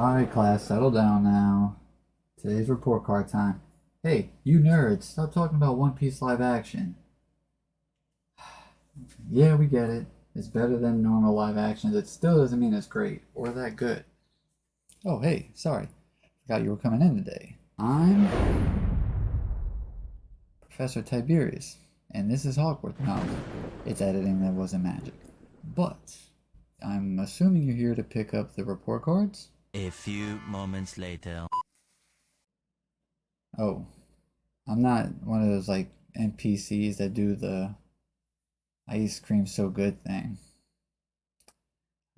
Alright class, settle down now. Today's report card time. Hey, you nerds, stop talking about One Piece live action. Yeah, we get it. It's better than normal live actions. It still doesn't mean it's great or that good. Oh, hey, sorry. Forgot you were coming in today. I'm Professor Tiberius, and this is Hogwarts. No, it's editing that wasn't magic. But I'm assuming you're here to pick up the report cards? A few moments later. Oh, I'm not one of those like NPCs that do the ice cream so good thing.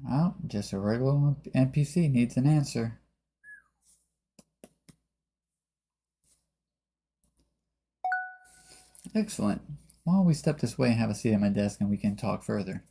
Well, just a regular NPC needs an answer. Excellent. Why don't we step this way and have a seat at my desk and we can talk further.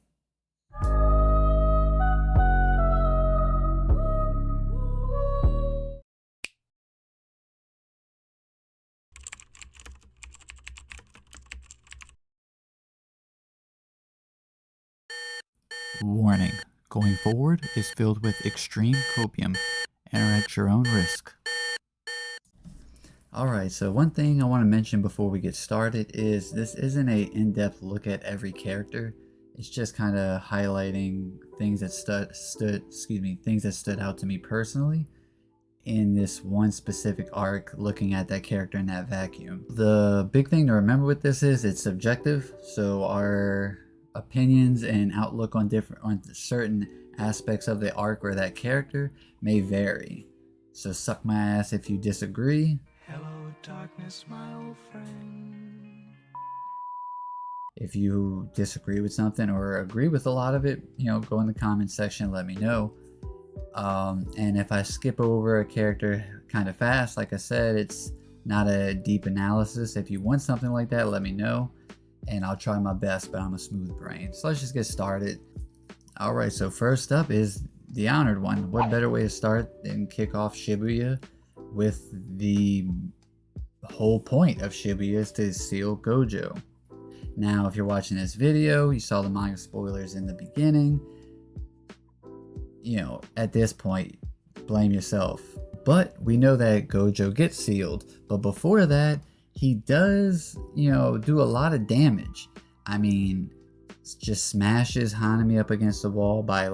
Warning. Going forward is filled with extreme copium and are at your own risk. Alright, so one thing I want to mention before we get started is this isn't a in-depth look at every character. It's just kind of highlighting things that stood out to me personally in this one specific arc, looking at that character in that vacuum. The big thing to remember with this is it's subjective, so our opinions and outlook on certain aspects of the arc or that character may vary. So suck my ass if you disagree. Hello, darkness, my old friend. If you disagree with something or agree with a lot of it, go in the comment section and let me know. And if I skip over a character kind of fast, like I said, it's not a deep analysis. If you want something like that, let me know and I'll try my best, but I'm a smooth brain. So let's just get started. All right, so first up is the honored one. What better way to start than kick off Shibuya with the whole point of Shibuya is to seal Gojo. Now, if you're watching this video, you saw the manga spoilers in the beginning. At this point, blame yourself. But we know that Gojo gets sealed. But before that, he does, do a lot of damage. I mean, just smashes Hanami up against the wall by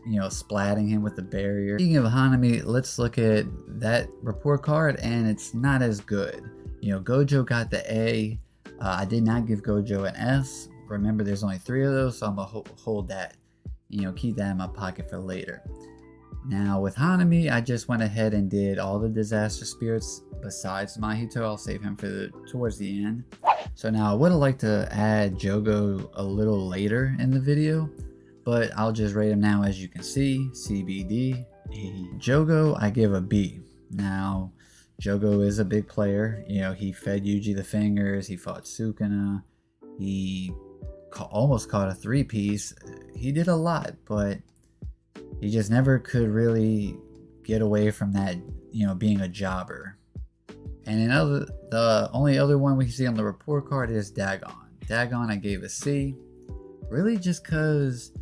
splatting him with the barrier. Speaking of Hanami, let's look at that report card, and it's not as good. Gojo got the A. I did not give Gojo an S. Remember, there's only 3 of those, so I'm gonna hold that. Keep that in my pocket for later. Now with Hanami, I just went ahead and did all the disaster spirits besides Mahito. I'll save him for towards the end. So now I would have liked to add Jogo a little later in the video, but I'll just rate him now. As you can see, CBD. Jogo, I give a B. Now, Jogo is a big player. He fed Yuji the fingers, he fought Sukuna, he almost caught a 3-piece. He did a lot, but he just never could really get away from that, being a jobber. And the only other one we see on the report card is Dagon. Dagon I gave a C. Really just because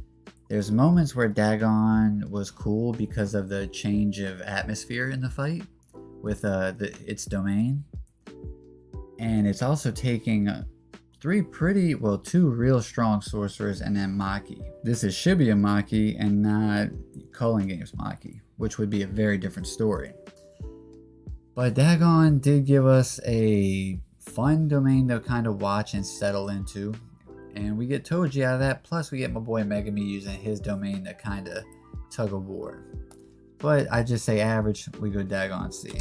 there's moments where Dagon was cool because of the change of atmosphere in the fight with its domain. And it's also taking 2 real strong sorcerers and then Maki. This is Shibuya Maki and not Culling Games Maki, which would be a very different story. But Dagon did give us a fun domain to kind of watch and settle into. And we get Toji out of that, plus we get my boy Megami using his domain to kind of tug of war. But I just say average, we go Dagon C.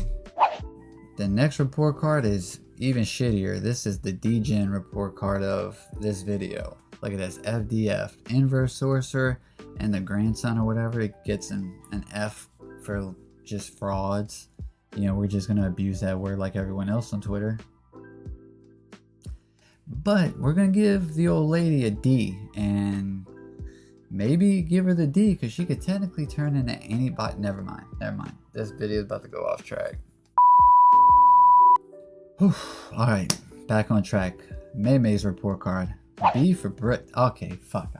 The next report card is even shittier. This is the D-Gen report card of this video. Look at this, FDF, Inverse Sorcerer, and the grandson or whatever, it gets an F for just frauds. We're just gonna abuse that word like everyone else on Twitter. But we're gonna give the old lady a D, and maybe give her the D because she could technically turn into anybody. Never mind. This video is about to go off track. Alright, back on track. May's report card. B for Brit. Okay, fuck.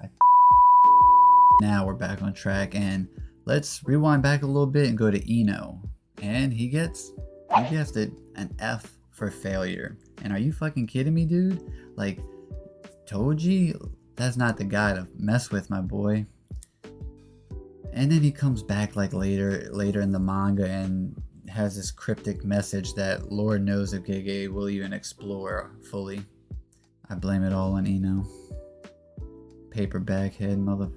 Now we're back on track, and Let's rewind back a little bit and go to Ino. And he gets, you guessed it, an F for failure. And are you fucking kidding me, dude? Like, Toji? That's not the guy to mess with, my boy. And then he comes back like later in the manga and has this cryptic message that Lord knows if Gege will even explore fully. I blame it all on Ino. Paperback head mother.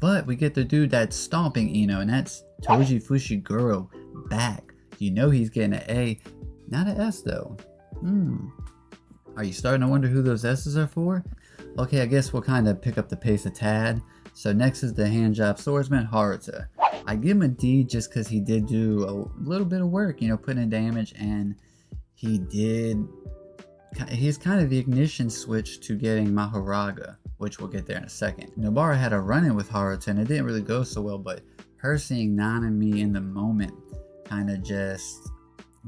But we get the dude that's stomping Ino, and that's Toji Fushiguro back. You know he's getting an A, not an S though. Are you starting to wonder who those S's are for? Okay, I guess we'll kind of pick up the pace a tad. So next is the handjob swordsman, Haruta. I give him a D just because he did do a little bit of work, you know, putting in damage, and he's kind of the ignition switch to getting Mahoraga, which we'll get there in a second. Nobara had a run-in with Haruta and it didn't really go so well, but her seeing Nanami in the moment kind of just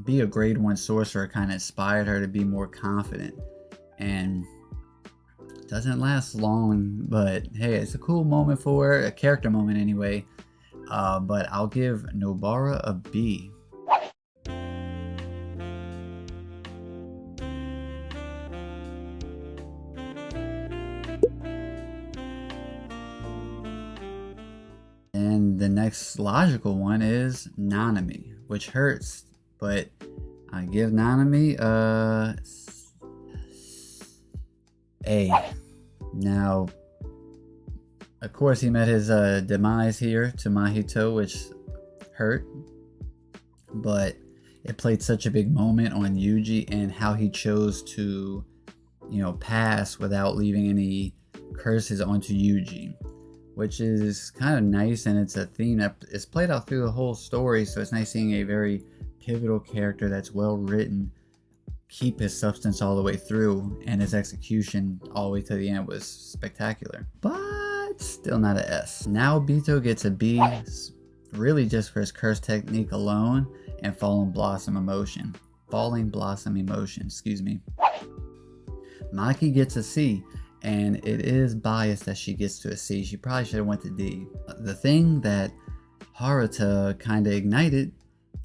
be a grade 1 sorcerer kind of inspired her to be more confident. And doesn't last long, but hey, it's a cool moment for her, a character moment anyway. But I'll give Nobara a B. And the next logical one is Nanami, which hurts, but I give Nanami A. Now, of course, he met his demise here to Mahito, which hurt, but it played such a big moment on Yuji and how he chose to, you know, pass without leaving any curses onto Yuji, which is kind of nice, and it's a theme that is played out through the whole story, so it's nice seeing a very pivotal character that's well written keep his substance all the way through, and his execution all the way to the end was spectacular, but still not an S. Now Bito gets a B, really just for his curse technique alone and Falling Blossom emotion, excuse me. Maki gets a C, and it is biased that she gets to a C. She probably should have went to D. The thing that Haruta kind of ignited,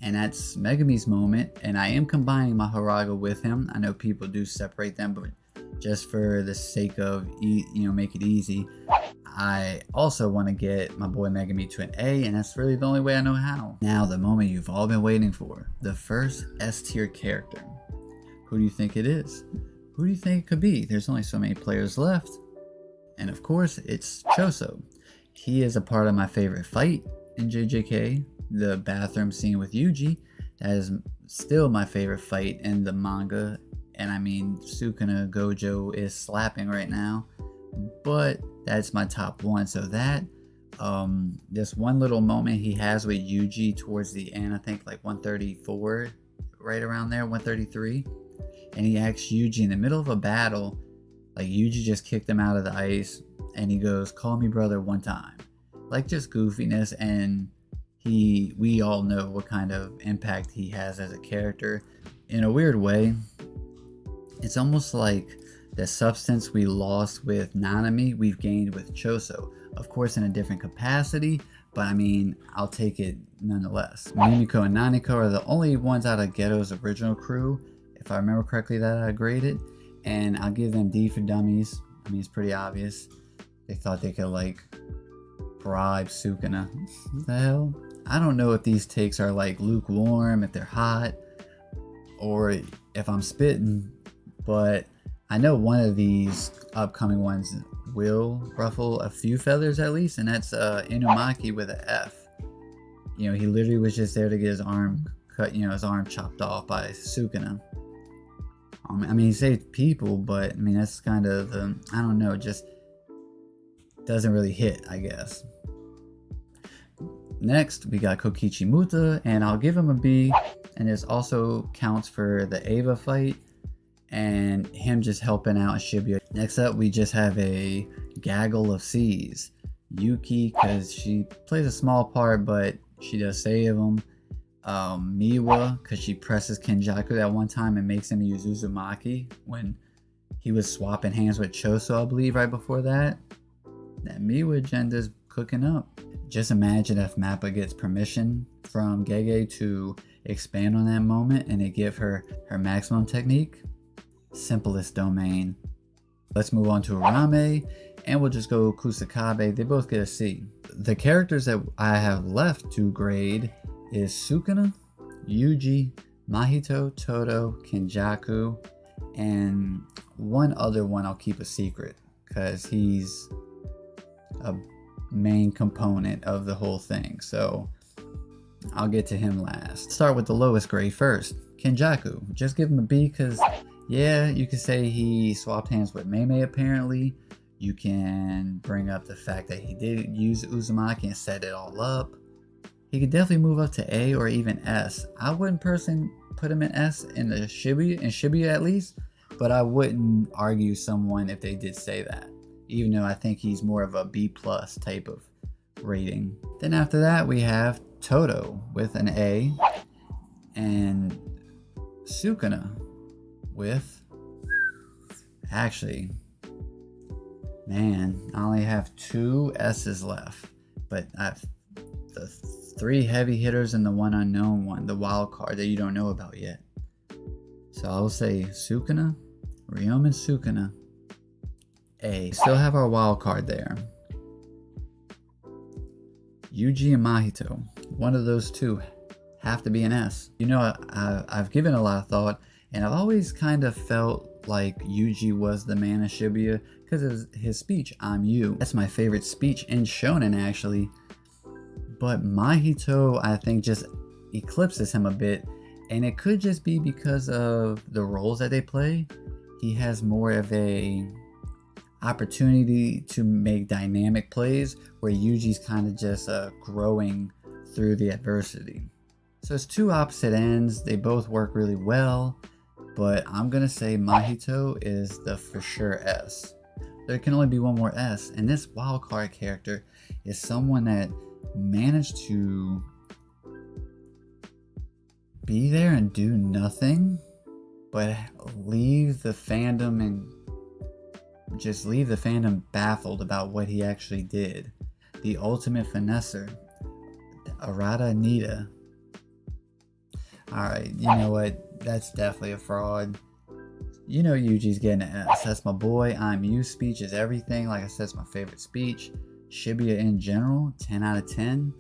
and that's Megami's moment, and I am combining Mahoraga with him. I know people do separate them, but just for the sake of, make it easy, I also want to get my boy Megami to an A, and that's really the only way I know how. Now, the moment you've all been waiting for, the first S tier character. Who do you think it is? Who do you think it could be? There's only so many players left, and of course, it's Choso. He is a part of my favorite fight in JJK, the bathroom scene with Yuji. That is still my favorite fight in the manga, and I mean, Sukuna Gojo is slapping right now, but that's my top one. So that this one little moment he has with Yuji towards the end, I think like 134, right around there, 133, and he asks Yuji in the middle of a battle, like Yuji just kicked him out of the ice, and he goes, "Call me brother one time," like just goofiness, and we all know what kind of impact he has as a character. In a weird way, it's almost like the substance we lost with Nanami, we've gained with Choso. Of course, in a different capacity, but I mean, I'll take it nonetheless. Mimiko and Naniko are the only ones out of Geto's original crew, if I remember correctly, that I graded, and I'll give them D for dummies. I mean, it's pretty obvious. They thought they could like bribe Sukuna. What the hell? I don't know if these takes are like lukewarm, if they're hot, or if I'm spitting, but I know one of these upcoming ones will ruffle a few feathers at least, and that's Inumaki with an F. You know, he literally was just there to get his arm cut, his arm chopped off by Sukuna. I mean, he saved people, but I mean, that's kind of the, I don't know, just doesn't really hit, I guess. Next, we got Kokichi Muta, and I'll give him a B, and this also counts for the Eva fight and him just helping out in Shibuya. Next up, we just have a gaggle of C's. Yuki, because she plays a small part, but she does save him. Miwa, because she presses Kenjaku that one time and makes him use Uzumaki when he was swapping hands with Choso, I believe, right before that. That Miwa agenda's cooking up. Just imagine if Mappa gets permission from Gege to expand on that moment and they give her her maximum technique. Simplest domain. Let's move on to Arame, and we'll just go Kusakabe. They both get a C. The characters that I have left to grade is Sukuna, Yuji, Mahito, Todo, Kenjaku, and one other one I'll keep a secret because he's a main component of the whole thing. So I'll get to him last. Start with the lowest grade first. Kenjaku. Just give him a B because, yeah, you could say he swapped hands with Mei apparently. You can bring up the fact that he did use Uzumaki and set it all up. He could definitely move up to A or even S. I wouldn't personally put him in S in Shibuya at least, but I wouldn't argue someone if they did say that, even though I think he's more of a B plus type of rating. Then after that we have Todo with an A, and Sukuna with, actually, man, I only have 2 S's left, but I've the 3 heavy hitters and the one unknown one, the wild card that you don't know about yet. So I'll say Sukuna, Ryomen Sukuna, A. Still have our wild card there. Yuji and Mahito, one of those two have to be an S. You know, I've given a lot of thought, and I've always kind of felt like Yuji was the man of Shibuya because of his speech, "I'm you." That's my favorite speech in shonen actually. But Mahito, I think, just eclipses him a bit, and it could just be because of the roles that they play. He has more of a opportunity to make dynamic plays, where Yuji's kind of just growing through the adversity. So it's 2 opposite ends. They both work really well, but I'm gonna say Mahito is the for sure S. There can only be one more S, and this wildcard character is someone that managed to be there and do nothing but leave the fandom baffled about what he actually did. The ultimate finesser, Arata Nita. Alright, you know what? That's definitely a fraud. You know Yuji's getting an S. That's my boy. "I'm you" speech is everything. Like I said, it's my favorite speech. Shibuya in general, 10 out of 10.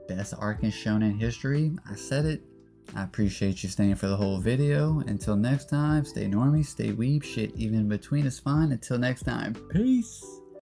Best arc in shonen history. I said it. I appreciate you staying for the whole video. Until next time, stay normie, stay weeb. Shit even in between is fine. Until next time, peace.